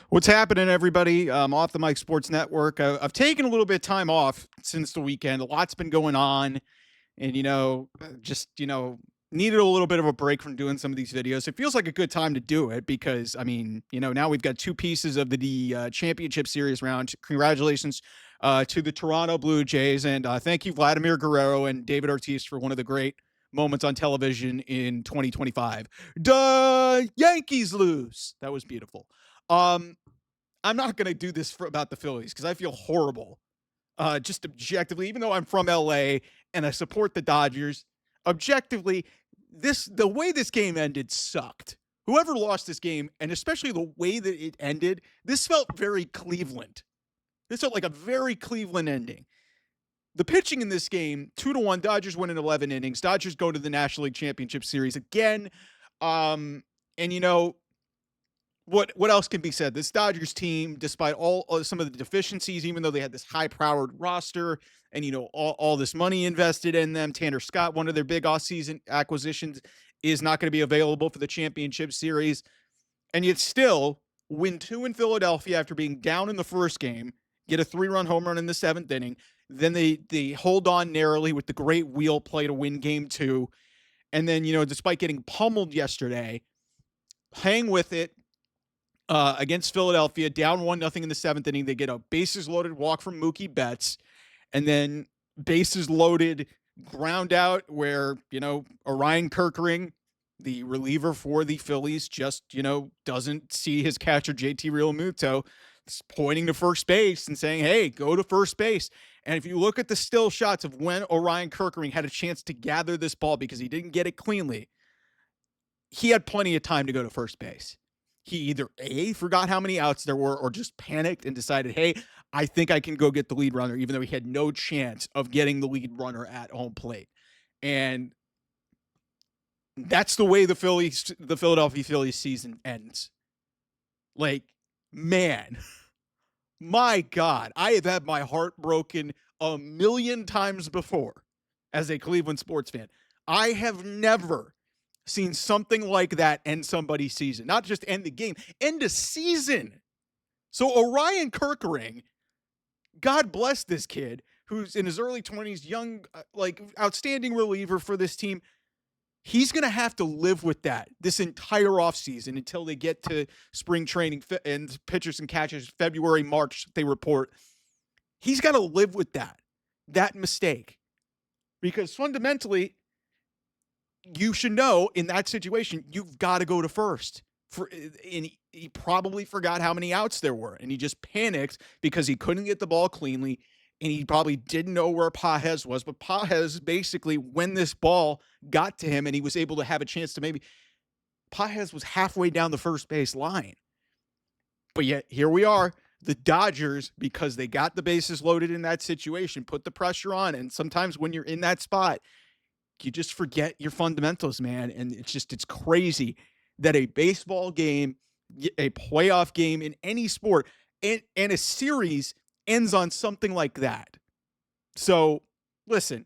What's happening, everybody? Off the Mike Sports Network. I've taken a little bit of time off since the weekend. A lot's been going on, and needed a little bit of a break from doing some of these videos. It feels like a good time to do it because now we've got two pieces of the championship series round. Congratulations to the Toronto Blue Jays, and thank you, Vladimir Guerrero and David Ortiz, for one of the great moments on television in 2025. The Yankees lose. That was beautiful. Um, I'm not going to do this about the Phillies because I feel horrible. Just objectively, even though I'm from LA and I support the Dodgers, objectively, the way this game ended sucked. Whoever lost this game, and especially the way that it ended, this felt very Cleveland. This felt like a very Cleveland ending. The pitching in this game, 2-1, Dodgers win in 11 innings. Dodgers go to the National League Championship Series again. What else can be said? This Dodgers team, despite some of the deficiencies, even though they had this high-powered roster and all this money invested in them, Tanner Scott, one of their big off-season acquisitions, is not going to be available for the championship series, and yet still win 2 in Philadelphia after being down in the first game, get a 3-run home run in the 7th inning. Then they hold on narrowly with the great wheel play to win game 2, and then despite getting pummeled yesterday, hang with it. Against Philadelphia, down 1-0 in the 7th inning. They get a bases loaded walk from Mookie Betts, and then bases loaded ground out where, Orion Kerkering, the reliever for the Phillies, just, doesn't see his catcher, JT Realmuto, pointing to first base and saying, hey, go to first base. And if you look at the still shots of when Orion Kerkering had a chance to gather this ball because he didn't get it cleanly, he had plenty of time to go to first base. He either A, forgot how many outs there were, or just panicked and decided, hey, I think I can go get the lead runner, even though he had no chance of getting the lead runner at home plate. And that's the way the Philadelphia Phillies season ends. Like, man, my God, I have had my heart broken a million times before as a Cleveland sports fan. I have never seen something like that end somebody's season. Not just end the game, end a season. So Orion Kerkering, God bless this kid, who's in his early 20s, young, outstanding reliever for this team. He's going to have to live with that this entire offseason until they get to spring training and pitchers and catchers, February, March, they report. He's got to live with that mistake. Because fundamentally, you should know in that situation, you've got to go to first. And he probably forgot how many outs there were, and he just panicked because he couldn't get the ball cleanly, and he probably didn't know where Pages was. But Pages, basically, when this ball got to him and he was able to have a chance to Pages was halfway down the first base line. But yet, here we are. The Dodgers, because they got the bases loaded in that situation, put the pressure on, and sometimes when you're in that spot, you just forget your fundamentals, man. And it's crazy that a baseball game, a playoff game in any sport, and a series ends on something like that. So, listen,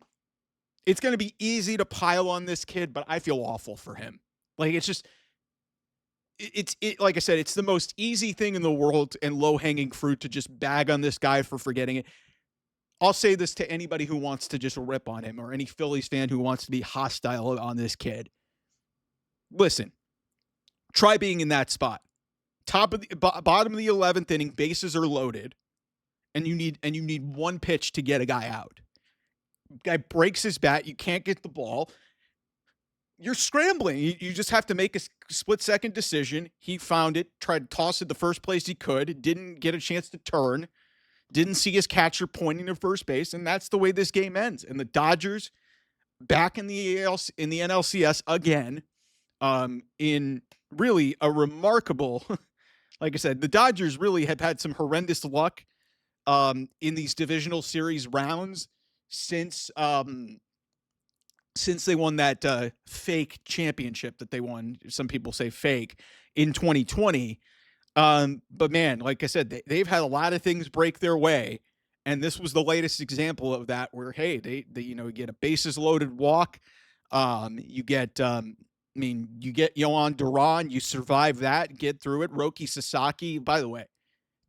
it's going to be easy to pile on this kid, but I feel awful for him. Like, like I said, it's the most easy thing in the world and low-hanging fruit to just bag on this guy for forgetting it. I'll say this to anybody who wants to just rip on him or any Phillies fan who wants to be hostile on this kid. Listen, try being in that spot. Bottom of the 11th inning, bases are loaded, and you need one pitch to get a guy out. Guy breaks his bat, you can't get the ball. You're scrambling. You just have to make a split-second decision. He found it, tried to toss it the first place he could, didn't get a chance to turn. Didn't see his catcher pointing to first base, and that's the way this game ends. And the Dodgers back in the NLCS again, in really a remarkable, like I said, the Dodgers really have had some horrendous luck in these divisional series rounds since they won that fake championship that they won. Some people say fake in 2020. But man, like I said, they've had a lot of things break their way. And this was the latest example of that where, hey, they get a bases loaded walk. You get, I mean, you get Yohan Duran, you survive that, get through it. Roki Sasaki, by the way,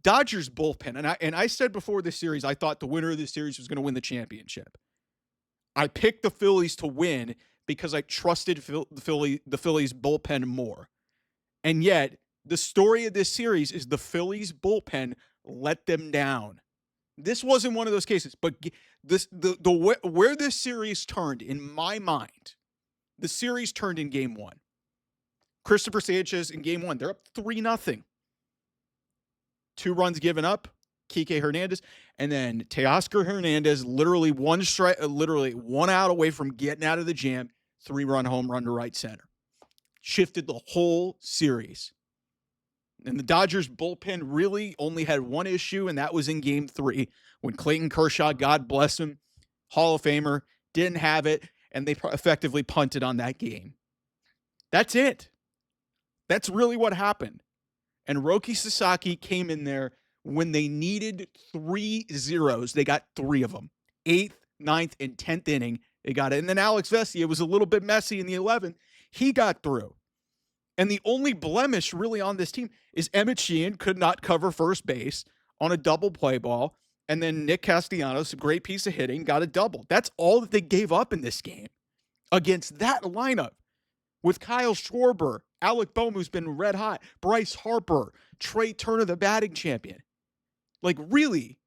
Dodgers bullpen, and I said before this series, I thought the winner of this series was going to win the championship. I picked the Phillies to win because I trusted the Phillies bullpen more. And yet, the story of this series is the Phillies bullpen let them down. This wasn't one of those cases, but where this series turned in my mind, the series turned in game one. Christopher Sanchez in game one, they're up 3-0. 2 runs given up, Kike Hernandez, and then Teoscar Hernandez, literally one out away from getting out of the jam, 3-run home run to right center. Shifted the whole series. And the Dodgers bullpen really only had one issue, and that was in game 3 when Clayton Kershaw, God bless him, Hall of Famer, didn't have it, and they effectively punted on that game. That's it. That's really what happened. And Roki Sasaki came in there when they needed 3 zeros. They got 3 of them. 8th, 9th, and 10th inning. They got it. And then Alex Vesia was a little bit messy in the 11th. He got through. And the only blemish really on this team is Emmett Sheehan could not cover first base on a double play ball. And then Nick Castellanos, a great piece of hitting, got a double. That's all that they gave up in this game against that lineup with Kyle Schwarber, Alec Boehm, who's been red hot, Bryce Harper, Trey Turner, the batting champion. Like, really,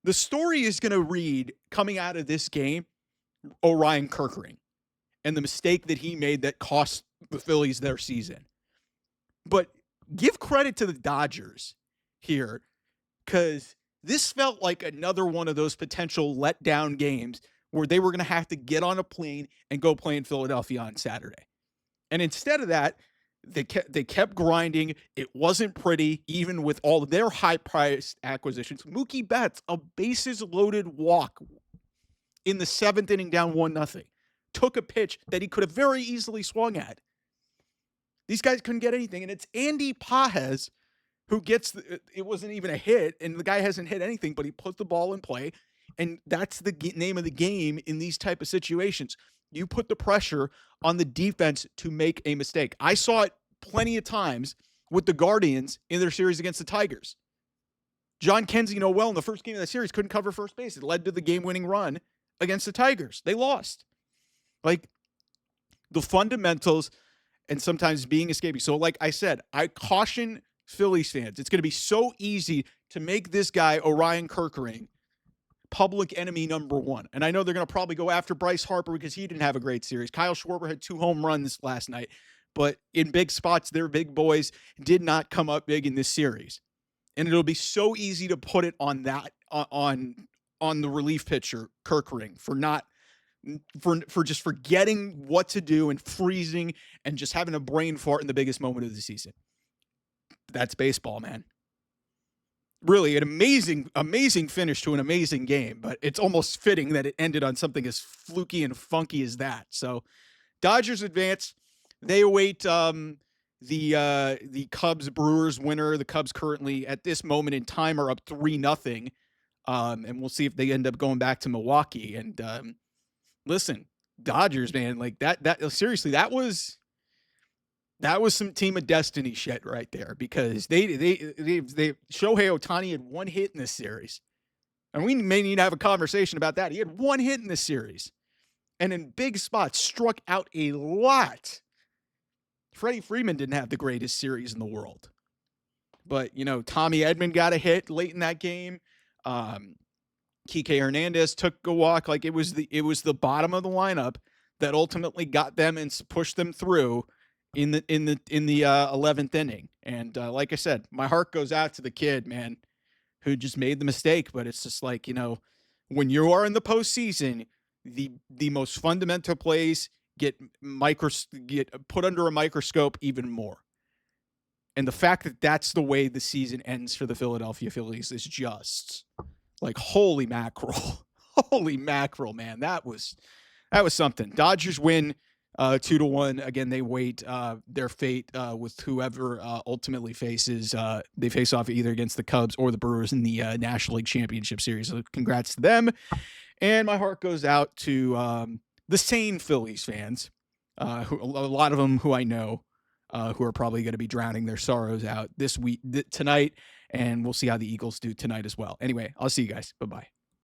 the story is going to read coming out of this game, Orion Kerkering and the mistake that he made that cost the Phillies their season. But give credit to the Dodgers here, because this felt like another one of those potential letdown games where they were going to have to get on a plane and go play in Philadelphia on Saturday. And instead of that, they kept grinding. It wasn't pretty, even with all of their high-priced acquisitions. Mookie Betts, a bases-loaded walk in the 7th inning down 1-0. Took a pitch that he could have very easily swung at. These guys couldn't get anything. And it's Andy Pages who gets, it wasn't even a hit, and the guy hasn't hit anything, but he put the ball in play. And that's the name of the game in these type of situations. You put the pressure on the defense to make a mistake. I saw it plenty of times with the Guardians in their series against the Tigers. John Kenzie Noel in the first game of the series couldn't cover first base. It led to the game-winning run against the Tigers. They lost. Like, the fundamentals and sometimes being escaping. So like I said, I caution Phillies fans. It's going to be so easy to make this guy, Orion Kerkering, public enemy number 1. And I know they're going to probably go after Bryce Harper because he didn't have a great series. Kyle Schwarber had 2 home runs last night, but in big spots, their big boys did not come up big in this series. And it'll be so easy to put it on that, on the relief pitcher, Kerkering, for just forgetting what to do and freezing and just having a brain fart in the biggest moment of the season. That's baseball, man. Really an amazing finish to an amazing game, but it's almost fitting that it ended on something as fluky and funky as that. So Dodgers advance. They await the Cubs Brewers winner. The Cubs currently at this moment in time are up 3-0. And we'll see if they end up going back to Milwaukee. And listen, Dodgers, man, like that seriously, that was some team of destiny shit right there, because they Shohei Ohtani had 1 hit in this series. And we may need to have a conversation about that. He had 1 hit in this series and in big spots struck out a lot. Freddie Freeman didn't have the greatest series in the world, but Tommy Edman got a hit late in that game. Kike Hernandez took a walk. Like, it was the bottom of the lineup that ultimately got them and pushed them through in the 11th inning. And like I said, my heart goes out to the kid, man, who just made the mistake. But it's just like, when you are in the postseason, the most fundamental plays get put under a microscope even more. And the fact that that's the way the season ends for the Philadelphia Phillies is just like, holy mackerel. Holy mackerel, man. That was something. Dodgers win 2-1. Again, they wait their fate with whoever ultimately faces. They face off either against the Cubs or the Brewers in the National League Championship Series. So congrats to them. And my heart goes out to the sane Phillies fans. a lot of them who I know, who are probably going to be drowning their sorrows out this week, tonight, and we'll see how the Eagles do tonight as well. Anyway, I'll see you guys. Bye bye.